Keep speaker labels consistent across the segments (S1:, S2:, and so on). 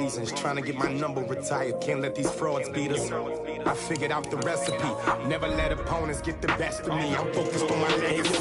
S1: reasons. Trying to get my number retired. Can't let these frauds beat us. I figured out the recipe. Never let opponents get the best of me. I'm focused on my legacy.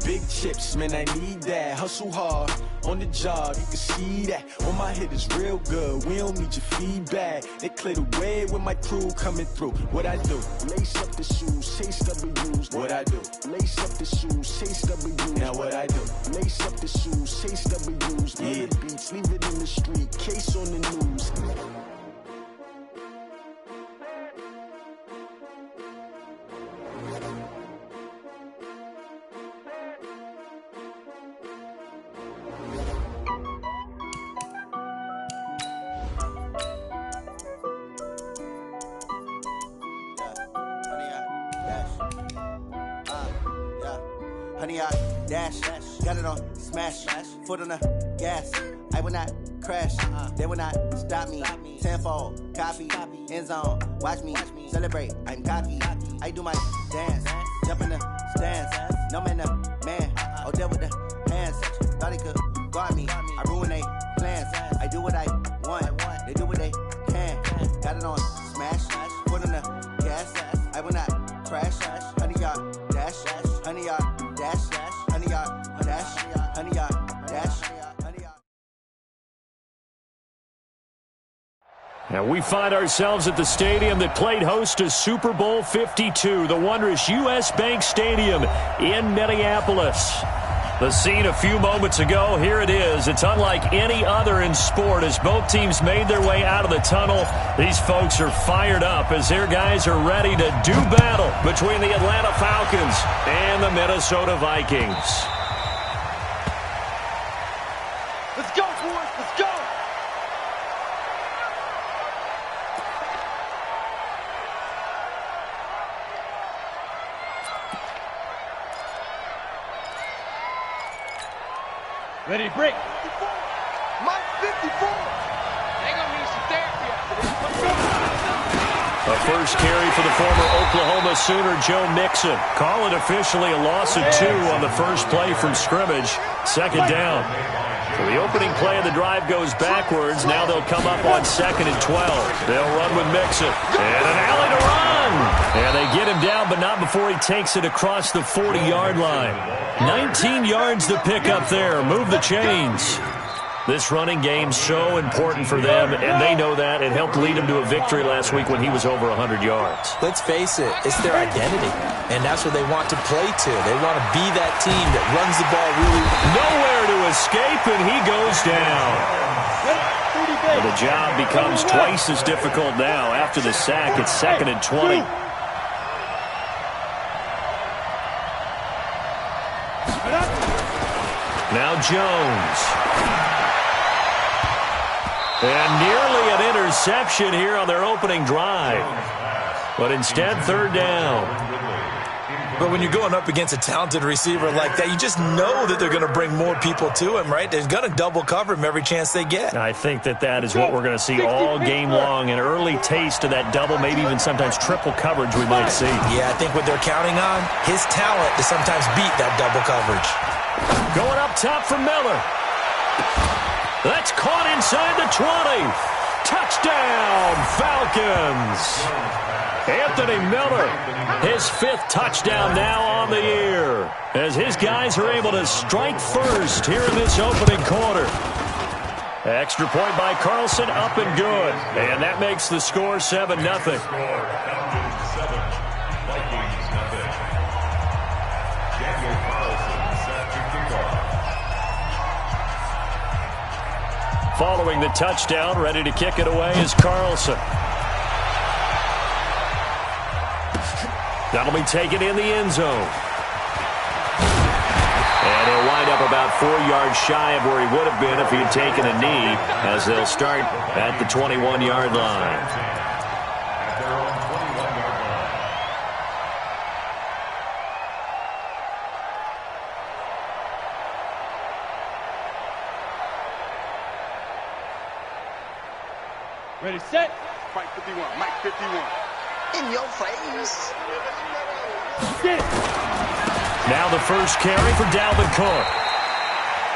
S2: Big chips, man, I need that. Hustle hard on the job, you can see that. On my hit is real good. We don't need your feedback. They clear the way with my crew coming through. What I do? Lace up the shoes, chase W's. What I do? Lace up the shoes, chase W's. Now what I do? Lace up the shoes, chase W's. Yeah. Beats, leave it in the street. Case on the news.
S3: Honey, I dash, got it on smash, foot on the gas. I will not crash, they will not stop me. Tenfold, copy, end zone, watch me celebrate. I'm cocky, I do my dance, jump in the stands. No man, man, oh there with the hands. Thought he could guard me, I ruin they plans. I do what I want, they do what they can. Got it on smash, foot on the gas. I will not crash, honey, y'all dash, honey, y'all.
S4: And we find ourselves at the stadium that played host to Super Bowl 52, the wondrous U.S. Bank Stadium in Minneapolis. The scene a few moments ago, here it is. It's unlike any other in sport as both teams made their way out of the tunnel. These folks are fired up as their guys are ready to do battle between the Atlanta Falcons and the Minnesota Vikings.
S5: Let's go, boys. Let's go. Ready to break. 54. Mike 54. They gonna need some therapy after this.
S4: A first carry for the former Oklahoma Sooner, Joe Mixon. Call it officially a loss of 2 on the first play from scrimmage. Second down. So the opening play of the drive goes backwards. Now they'll come up on 2nd and 12. They'll run with Mixon. And an alley to run. And they get him down, but not before he takes it across the 40-yard line. 19 yards to pick up there. Move the chains. This running game's so important for them, and they know that. It helped lead them to a victory last week when he was over 100 yards.
S6: Let's face it, it's their identity, and that's what they want to play to. They want to be that team that runs the ball really.
S4: Nowhere to escape, and he goes down. Well, the job becomes twice as difficult now. After the sack, it's 2nd and 20. Now Jones. And nearly an interception here on their opening drive. But instead, 3rd down.
S6: But when you're going up against a talented receiver like that, you just know that they're going to bring more people to him, right? They're going to double cover him every chance they get.
S4: I think that is what we're going to see all game long. An early taste of that double, maybe even sometimes triple coverage we might see.
S6: Yeah, I think what they're counting on, his talent to sometimes beat that double coverage.
S4: Going up top for Miller. That's caught inside the 20. Touchdown, Falcons. Anthony Miller, his 5th touchdown now on the year, as his guys are able to strike first here in this opening quarter. Extra point by Carlson, up and good. And that makes the score 7-0. Following the touchdown, ready to kick it away is Carlson. That'll be taken in the end zone. And he'll wind up about 4 yards shy of where he would have been if he had taken a knee, as they'll start at the 21-yard line.
S5: Ready, set. Mike 51. Mike 51.
S3: In your face.
S5: Sit.
S4: Now the first carry for Dalvin Cook.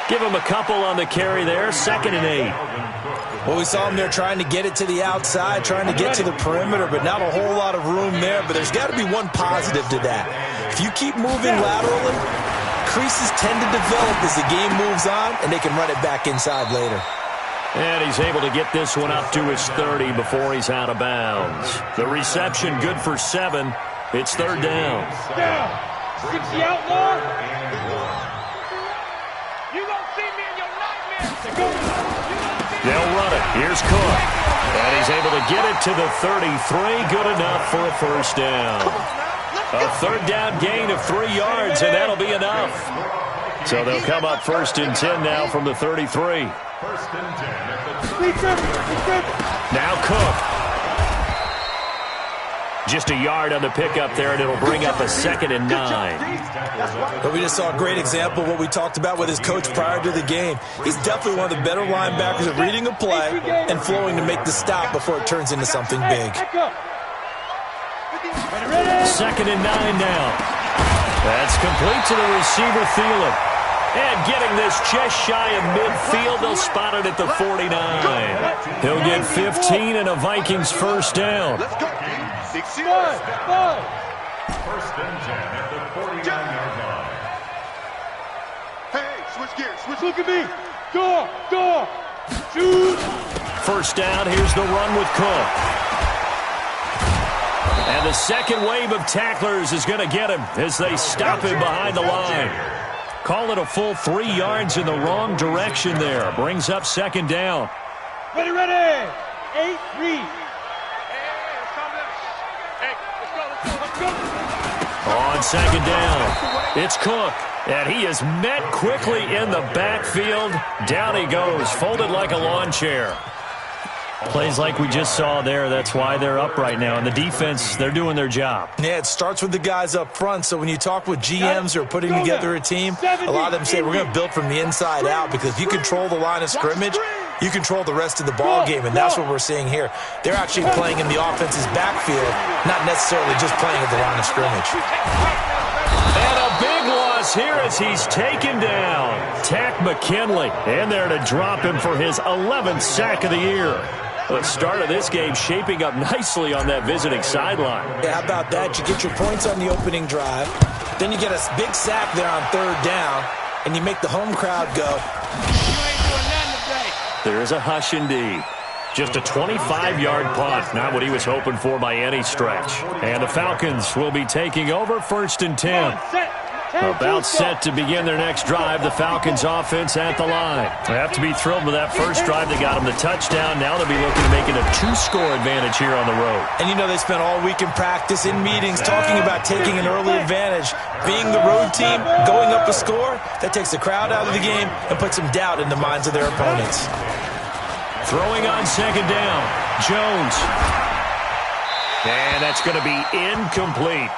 S4: Give him a couple on the carry there, 2nd and 8.
S6: Well, we saw him there trying to get it to the outside, trying to get to the perimeter, but not a whole lot of room there. But there's got to be one positive to that. If you keep moving laterally, creases tend to develop as the game moves on, and they can run it back inside later.
S4: And he's able to get this one up to his 30 before he's out of bounds. The reception good for 7. It's 3rd down.
S5: Down. 60 outlaw. You won't see me in your nightmares.
S4: They'll run it. Here's Cook. And he's able to get it to the 33. Good enough for a 1st down. A 3rd down gain of 3 yards, and that'll be enough. So they'll come up 1st and 10 now from the 33. Now Cook. Just a yard on the pickup there, and it'll bring up a 2nd and 9.
S6: But we just saw a great example of what we talked about with his coach prior to the game. He's definitely one of the better linebackers at reading a play and flowing to make the stop before it turns into something big.
S4: 2nd and 9 now. That's complete to the receiver, Thielen. And getting this just shy of midfield, they'll spot it at the 49. He'll get 15 and a Vikings 1st down.
S5: Let's go. 6
S7: 1st and 10 at the 49-yard line.
S5: Hey, switch gears. Look at me. Go. Shoot.
S4: 1st down, here's the run with Cook. And the 2nd wave of tacklers is going to get him as they stop him behind the line. Call it a full 3 yards in the wrong direction there. Brings up 2nd down.
S5: Ready. 8-3.
S4: On 2nd down, it's Cook. And he is met quickly in the backfield. Down he goes, folded like a lawn chair. Plays like we just saw there, that's why they're up right now. And the defense, they're doing their job.
S6: Yeah, it starts with the guys up front. So when you talk with GMs who are putting together a team, a lot of them say we're going to build from the inside out, because if you control the line of scrimmage, you control the rest of the ball game, and that's what we're seeing here. They're actually playing in the offense's backfield, not necessarily just playing at the line of scrimmage.
S4: And a big loss here as he's taken down. Tack McKinley in there to drop him for his 11th sack of the year. The start of this game shaping up nicely on that visiting sideline.
S6: Yeah, how about that? You get your points on the opening drive, then you get a big sack there on 3rd down, and you make the home crowd go.
S4: There is a hush indeed. Just a 25-yard punt, not what he was hoping for by any stretch. And the Falcons will be taking over 1st and 10. About set to begin their next drive, the Falcons offense at the line. They have to be thrilled with that first drive. They got them the touchdown. Now they'll be looking to make it a 2-score advantage here on the road.
S6: And you know they spent all week in practice, in meetings, talking about taking an early advantage. Being the road team, going up a score, that takes the crowd out of the game and puts some doubt in the minds of their opponents.
S4: Throwing on 2nd down, Jones. And that's going to be incomplete.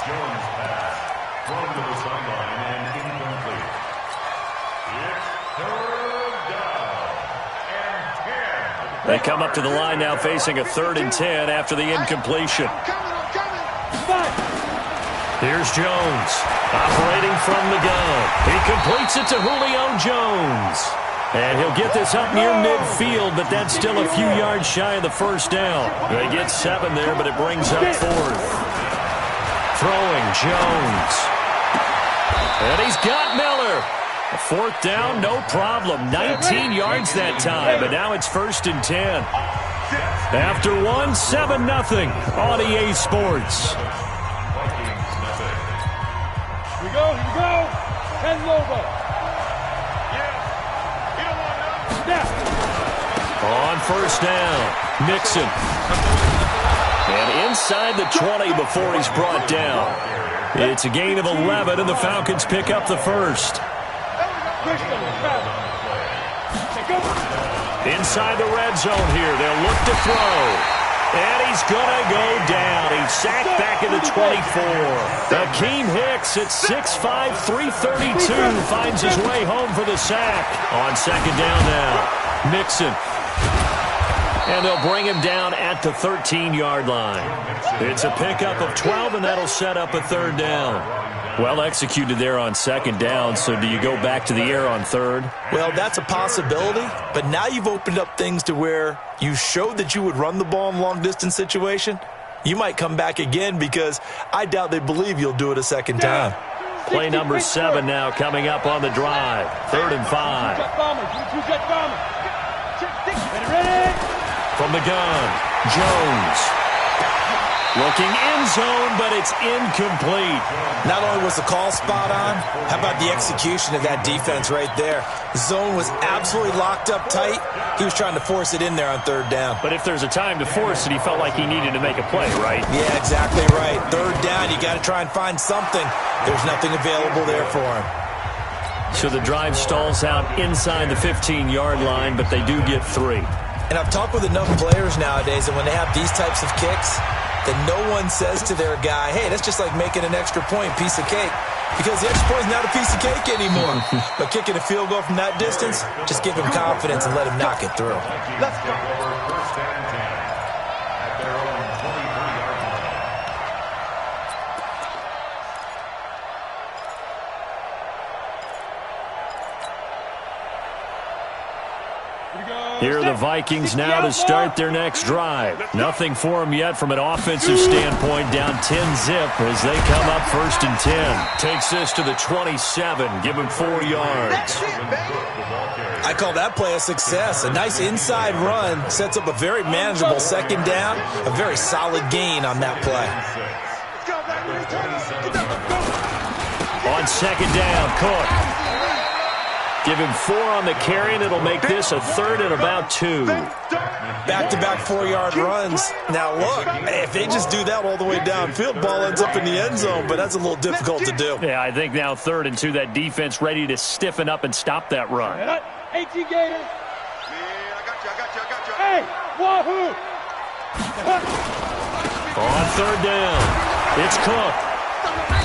S7: Jones pass. Thrown to the sideline and incomplete. It's 3rd down and 10.
S4: They come up to the line now facing a 3rd and 10 after the incompletion. Here's Jones operating from the gun. He completes it to Julio Jones. And he'll get this up near midfield, but that's still a few yards shy of the 1st down. They get 7 there, but it brings up 4th. Throwing Jones. And he's got Miller. A 4th down, no problem. 19 yards that time, but now it's 1st and 10. After 1, 7-0 on EA Sports.
S5: Here we go. Ken Lobo.
S4: On 1st down, Mixon. And inside the 20 before he's brought down. It's a gain of 11, and the Falcons pick up the 1st. Inside the red zone here, they'll look to throw. And he's going to go down. He's sacked back at the 24. Akeem Hicks at 6'5", 332 finds his way home for the sack. On 2nd down now, Mixon. And they'll bring him down at the 13-yard line. It's a pickup of 12, and that'll set up a 3rd down. Well executed there on second down, so do you go back to the air on third?
S6: Well, that's a possibility, but now you've opened up things to where you showed that you would run the ball in a long-distance situation. You might come back again because I doubt they believe you'll do it a second time.
S4: Play number 7 now coming up on the drive. 3rd and 5. From the gun, Jones. Looking end zone, but it's incomplete.
S6: Not only was the call spot on, how about the execution of that defense right there? The zone was absolutely locked up tight. He was trying to force it in there on 3rd down.
S4: But if there's a time to force it, he felt like he needed to make a play, right?
S6: Yeah, exactly right. 3rd down, you got to try and find something. There's nothing available there for him.
S4: So the drive stalls out inside the 15-yard line, but they do get 3.
S6: And I've talked with enough players nowadays that when they have these types of kicks, that no one says to their guy, hey, that's just like making an extra point, piece of cake. Because the extra point is not a piece of cake anymore. But kicking a field goal from that distance, just give him confidence and let him knock it through.
S7: Let's go. First and 10 at their own 23-yard line.
S4: Here are the Vikings now to start their next drive. Nothing for them yet from an offensive standpoint. Down 10-zip as they come up 1st and 10. Takes this to the 27. Give him 4 yards.
S6: I call that play a success. A nice inside run sets up a very manageable 2nd down. A very solid gain on that play.
S4: On 2nd down, Cook. Give him 4 on the carry, and it'll make this a 3rd and about 2.
S6: Back-to-back 4-yard runs. Now, look, if they just do that all the way downfield, ball ends up in the end zone, but that's a little difficult to do.
S4: Yeah, I think now 3rd and 2, that defense ready to stiffen up and stop that run.
S5: 18 Gators. Man, I got you. Hey, wahoo!
S4: On 3rd down, it's Cook.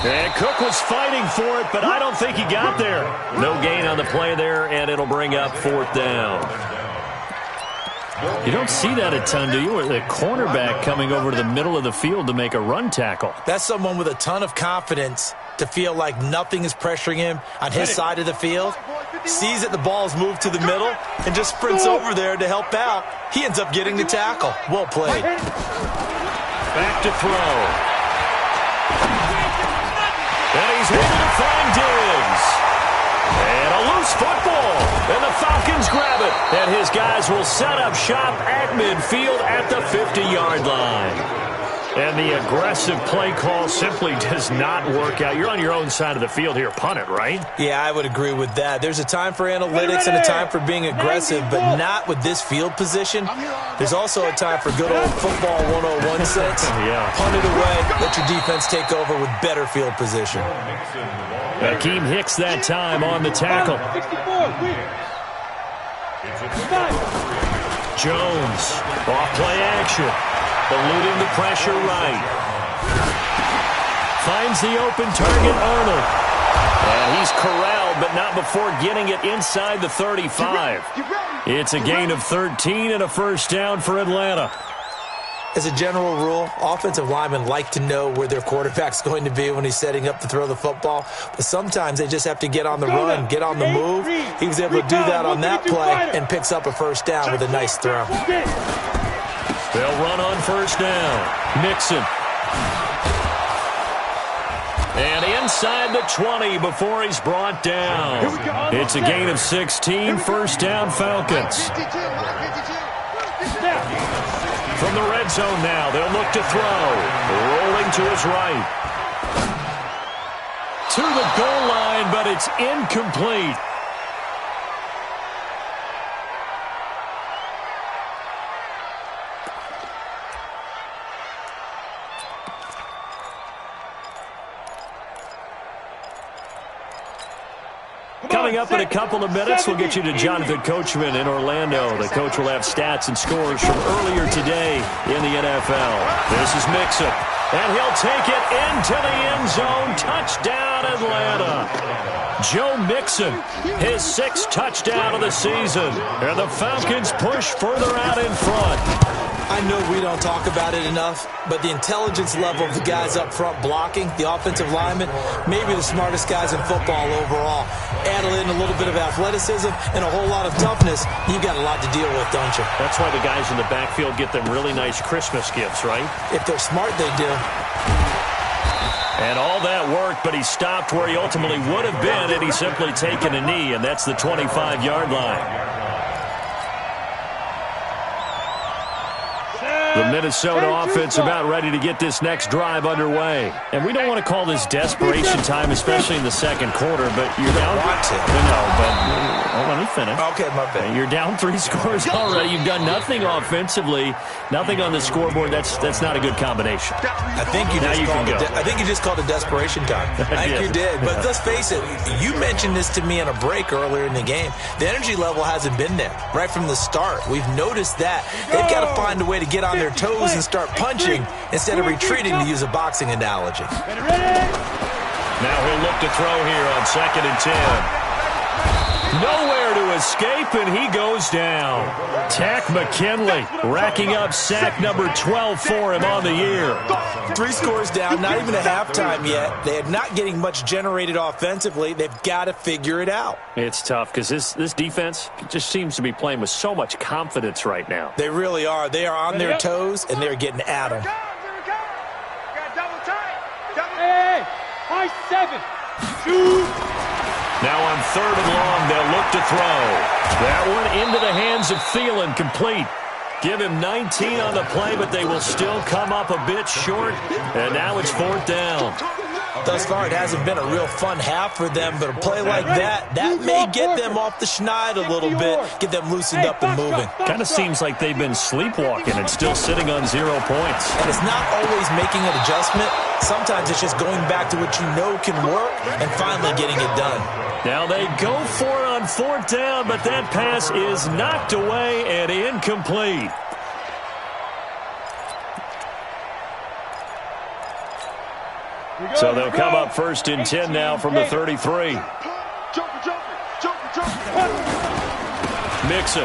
S4: And Cook was fighting for it, but I don't think he got there. No gain on the play there, and it'll bring up 4th down. You don't see that a ton, do you? Or the cornerback coming over to the middle of the field to make a run tackle.
S6: That's someone with a ton of confidence to feel like nothing is pressuring him on his side of the field. Sees that the ball's moved to the middle and just sprints over there to help out. He ends up getting the tackle. Well played.
S4: Back to throw. And he's able to find Diggs. And a loose football. And the Falcons grab it. And his guys will set up shop at midfield at the 50-yard line. And the aggressive play call simply does not work out. You're on your own side of the field here. Punt it, right?
S6: Yeah, I would agree with that. There's a time for analytics and a time for being aggressive, but not with this field position. There's also a time for good old football 101 sense.
S4: Yeah.
S6: Punt it away. Let your defense take over with better field position.
S4: Akeem Hicks that time on the tackle. Jones, off play action. Eluding the pressure right. Finds the open target, Arnold. And he's corralled, but not before getting it inside the 35. It's a gain of 13 and a 1st down for Atlanta.
S6: As a general rule, offensive linemen like to know where their quarterback's going to be when he's setting up to throw the football. But sometimes they just have to get on the run, get on the move. He was able to do that on that play and picks up a 1st down with a nice throw.
S4: They'll run on 1st down. Mixon. And inside the 20 before he's brought down. It's a gain of 16, 1st down Falcons. From the red zone now, they'll look to throw. Rolling to his right. To the goal line, but it's incomplete. Coming up in a couple of minutes, we'll get you to Jonathan Coachman in Orlando. The coach will have stats and scores from earlier today in the NFL. This is Mixon, and he'll take it into the end zone. Touchdown, Atlanta. Joe Mixon, his 6th touchdown of the season. And the Falcons push further out in front.
S6: I know we don't talk about it enough, but the intelligence level of the guys up front blocking, the offensive linemen, maybe the smartest guys in football overall. Add in a little bit of athleticism and a whole lot of toughness, you've got a lot to deal with, don't you?
S4: That's why the guys in the backfield get them really nice Christmas gifts, right?
S6: If they're smart, they do.
S4: And all that worked, but he stopped where he ultimately would have been had he simply taken a knee, and that's the 25-yard line. The Minnesota offense about ready to get this next drive underway. And we don't want to call this desperation time, especially in the second quarter, but you're down. Let me finish.
S6: Okay, my bad.
S4: You're down 3 scores already. You've done nothing offensively, nothing on the scoreboard. That's not a good combination.
S6: I think you just called it desperation time. I think you did. But let's face it, you mentioned this to me in a break earlier in the game. The energy level hasn't been there right from the start. We've noticed that. They've got to find a way to get on their toes and start punching instead of retreating, to use a boxing analogy.
S4: Now he'll look to throw here on 2nd and 10. Nowhere to escape, and he goes down. Tack McKinley racking up sack number 12 for him on the year.
S6: 3 scores down, not even a halftime yet. They are not getting much generated offensively. They've got to figure it out.
S4: It's tough because this defense just seems to be playing with so much confidence right now.
S6: They really are. They are on their toes, and they're getting at them.
S5: Hey, high 7. Shoot.
S4: Now on 3rd and long, they'll look to throw. That one into the hands of Thielen, complete. Give him 19 on the play, but they will still come up a bit short. And now it's 4th down.
S6: Thus far, it hasn't been a real fun half for them, but a play like that may get them off the schneid a little bit, get them loosened up and moving.
S4: Kind of seems like they've been sleepwalking and still sitting on 0 points.
S6: And it's not always making an adjustment. Sometimes it's just going back to what you know can work and finally getting it done.
S4: Now they go for it on 4th down, but that pass is knocked away and incomplete. So they'll come up 1st and 10 now from the 33. Mixon.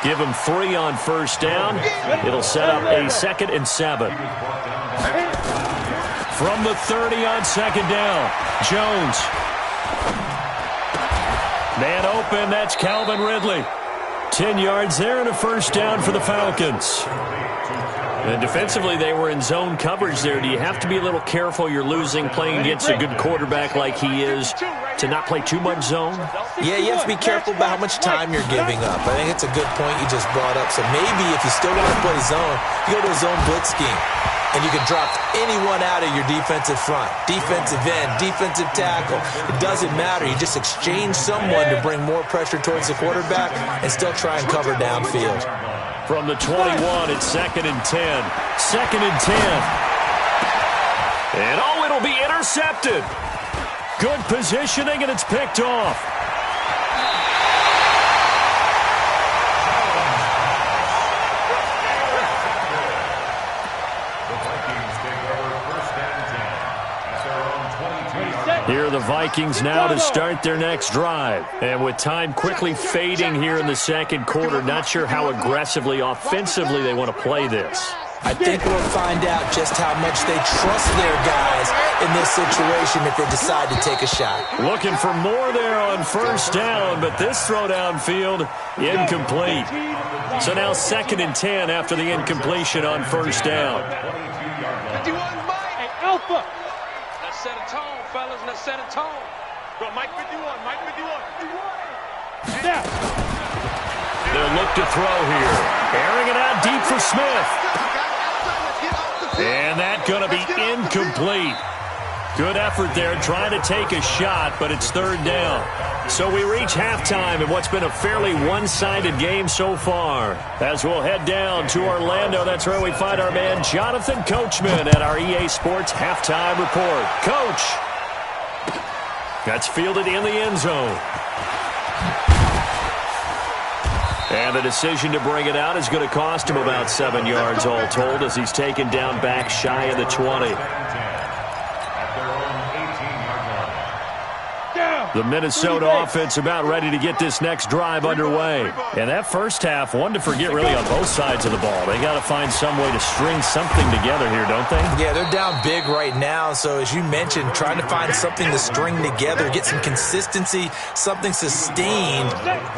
S4: Give him 3 on 1st down. It'll set up a 2nd and 7. From the 30 on 2nd down, Jones. Man open, that's Calvin Ridley. 10 yards there and a 1st down for the Falcons. And defensively, they were in zone coverage there. Do you have to be a little careful? You're losing, playing against a good quarterback like he is, to not play too much zone?
S6: Yeah, you have to be careful about how much time you're giving up. I think it's a good point you just brought up. So maybe if you still want to play zone, you go to a zone blitz scheme. And you can drop anyone out of your defensive front. Defensive end, defensive tackle. It doesn't matter. You just exchange someone to bring more pressure towards the quarterback and still try and cover downfield.
S4: From the 21, it's 2nd and 10. 2nd and 10. And it'll be intercepted. Good positioning, and it's picked off. Here are the Vikings now to start their next drive. And with time quickly fading here in the second quarter, not sure how aggressively, offensively they want to play this.
S6: I think we'll find out just how much they trust their guys in this situation if they decide to take a shot.
S4: Looking for more there on 1st down, but this throw downfield, incomplete. So now 2nd and 10 after the incompletion on 1st down.
S5: 51, Mike. Hey, Alpha. Let's set a tone, fellas. Let's set a tone. Go, Mike 51, Mike 51. Now.
S4: They'll look to throw here. Airing it out deep for Smith. And that's going to be incomplete. Good effort there trying to take a shot, but it's 3rd down. So we reach halftime in what's been a fairly one-sided game so far. As we'll head down to Orlando, that's where we find our man Jonathan Coachman at our EA Sports Halftime Report. Coach, that's fielded in the end zone. And the decision to bring it out is going to cost him about 7 yards all told as he's taken down back shy of the 20.
S5: Down.
S4: The Minnesota offense about ready to get this next drive underway. And that first half, one to forget really on both sides of the ball. They got to find some way to string something together here, don't they?
S6: Yeah, they're down big right now. So as you mentioned, trying to find something to string together, get some consistency, something sustained,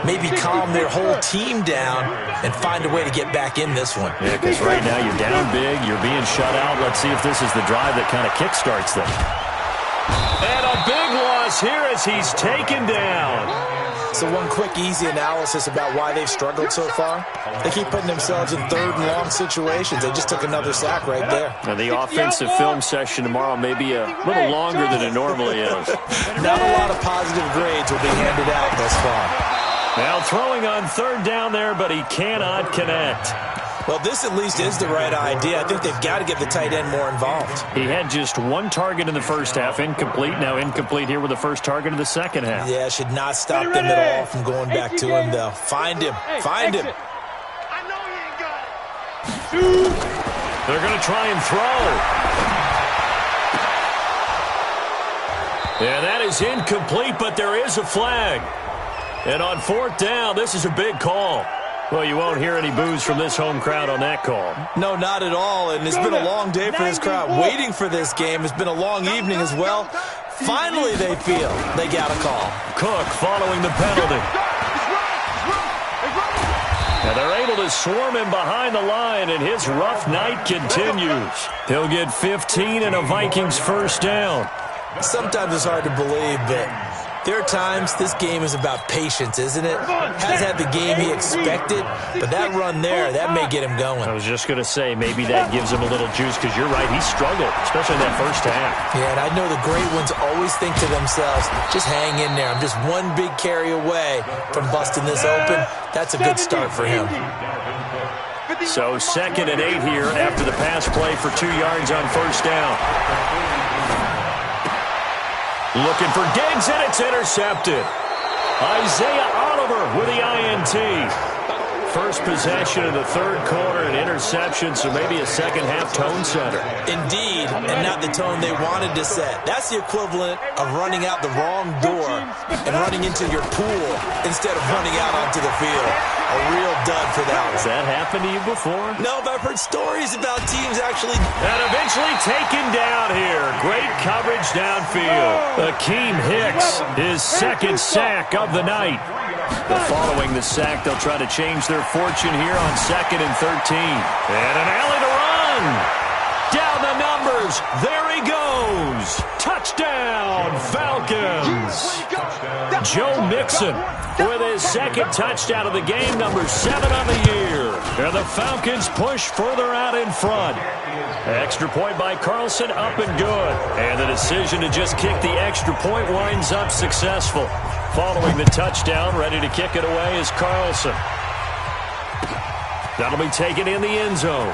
S6: maybe calm their whole team down and find a way to get back in this one.
S4: Yeah, because right now you're down big, you're being shut out. Let's see if this is the drive that kind of kickstarts them. And a big loss here as he's taken down.
S6: So one quick, easy analysis about why they've struggled so far. They keep putting themselves in third and long situations. They just took another sack right there.
S4: Now the offensive film session tomorrow may be a little longer than it normally is.
S6: Not a lot of positive grades will be handed out thus far.
S4: Now throwing on third down there, but he cannot connect.
S6: Well, this at least is the right idea. I think they've got to get the tight end more involved.
S4: He had just one target in the first half, incomplete. Now incomplete here with the first target of the second half.
S6: Yeah, should not stop them at all from going back to him, though. Find him. Find him.
S5: I know you ain't got it.
S4: They're going to try and throw. And that is incomplete, but there is a flag. And on fourth down, this is a big call. Well, you won't hear any boos from this home crowd on that call.
S6: No, not at all. And it's been a long day for this crowd waiting for this game. It's been a long evening as well. Finally, they feel they got a call.
S4: Cook following the penalty. And they're able to swarm him behind the line, and his rough night continues. He'll get 15 and a Vikings first down.
S6: Sometimes it's hard to believe, but there are times this game is about patience, isn't it? Has had the game he expected, but that run there, that may get him going.
S4: I was just going to say, maybe that gives him a little juice, because you're right, he struggled, especially in that first half.
S6: Yeah, and I know the great ones always think to themselves, just hang in there. I'm just one big carry away from busting this open. That's a good start for him.
S4: So 2nd and 8 here after the pass play for 2 yards on first down. Looking for Diggs, and it's intercepted. Isaiah Oliver with the INT. First possession of the third quarter, an interception, so maybe a second-half tone setter.
S6: Indeed, and not the tone they wanted to set. That's the equivalent of running out the wrong door and running into your pool instead of running out onto the field. A real dud for that one.
S4: Has that happened to you before?
S6: No, but I've heard stories about teams actually.
S4: And eventually taken down here. Great coverage downfield. Akeem Hicks, his second sack of the night. But following the sack, they'll try to change their fortune here on 2nd and 13. And an alley to run. Down the numbers. There he goes. Touchdown, Falcons. Joe Mixon with his second touchdown of the game, number 7 on the year. And the Falcons push further out in front. Extra point by Carlson, up and good. And the decision to just kick the extra point winds up successful. Following the touchdown, ready to kick it away is Carlson. That'll be taken in the end zone.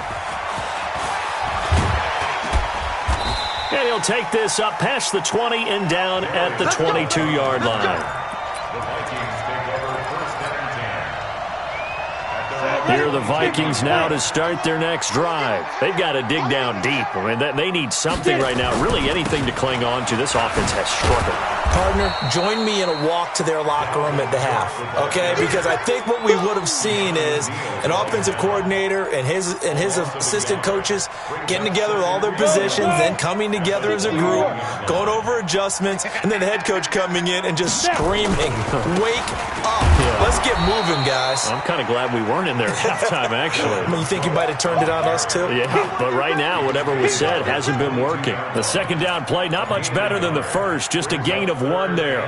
S4: And he'll take this up past the 20 and down at the 22-yard line. Here are the Vikings now to start their next drive. They've got to dig down deep. I mean, they need something right now, really anything to cling on to. This offense has struggled.
S6: Partner, join me in a walk to their locker room at the half, okay? Because I think what we would have seen is an offensive coordinator and his assistant coaches getting together all their positions, then coming together as a group, going over adjustments, and then the head coach coming in and just screaming, "Wake up. Yeah. Let's get moving, guys."
S4: I'm kind of glad we weren't in there at halftime, actually.
S6: I mean, you think you might have turned it on us, too?
S4: Yeah, but right now, whatever was said hasn't been working. The second down play, not much better than the first, just a gain of 1 there.